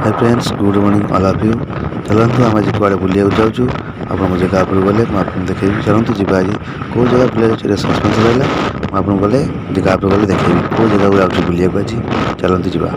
Hi friends, good morning all of you. चलतु आम आज कड़े बुलिया जाऊँ आप जगह पर गले मुझे देखेबी। चलतु जी आज कौ जगह बुलिया सस्पेंस रहा मुझे गले जगह पर गले देखेबी कौ जगह जाऊँ बुलिया आज। चलतु जी जगह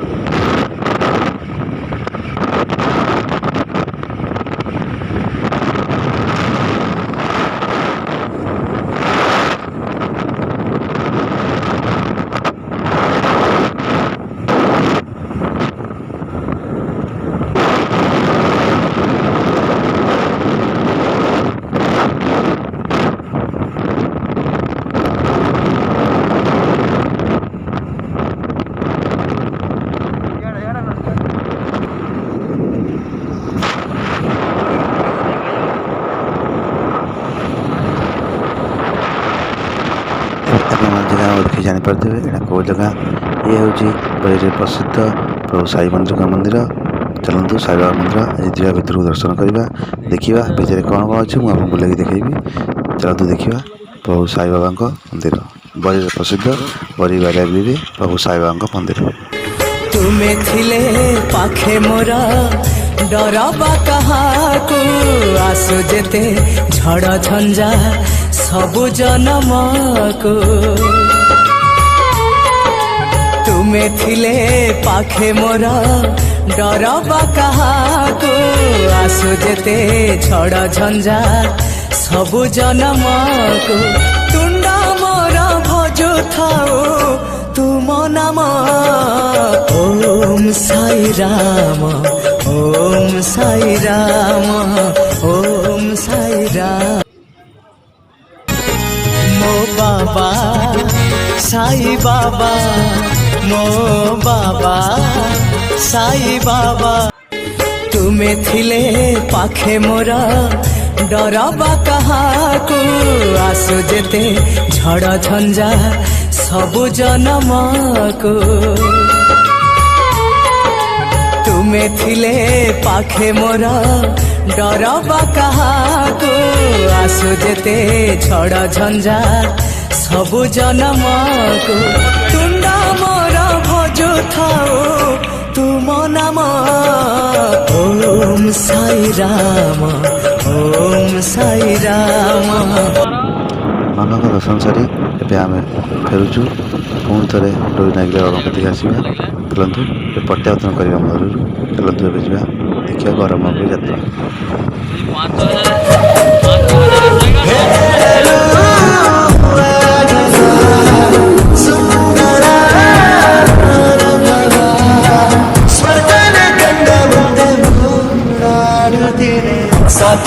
देखिए जापारे यहाँ कौ जगह ये हूँ प्रसिद्ध प्रभु साई मंदिर का मंदिर। चलतु साई बाबा मंदिर आज जा भितर को दर्शन करवा देखा भितर कौन कौन अच्छे मुझे बुलेगी देखेबी। चलतु देखा प्रभु साई बाबा मंदिर बड़ी प्रसिद्ध बड़ी बालागीरी प्रभु साई बाबा मंदिर। तुमे थिले पाखे मोरा डरबा कहाकू आसु जेते झड़ झंझा सबु जन्म को। तुमे थिले पाखे मोरा डरबा कहाकू आसु जेते झड़ झंझा सबु जन्म को। तुंडा मोरा भजु थाओ तुम नाम ओम साई राम ओम साई राम ओम साई राम। मो बाबा साई बाबा मो बाबा साई बाबा। तुमे थिले पाखे मोरा डरबा कहाकू आसु जेते झड़ झंझा सबु जन्म को। तुमे थिले पाखे मोरा डरबा कहाकू आसु जेते झड़ झंझा सबु जन्म को। तुंडा मोरा भजु थाओ तुम नाम ओम साई राम ओम साई राम। मामा का दर्शन सारी एवं आम फेरुचु पुणी थे डोरी नागिले बाबा कतिक आसवा। चलतु प्रत्यावर्तन करवा मधुर। चलतु ए जा देखा गरम यात्रा। सात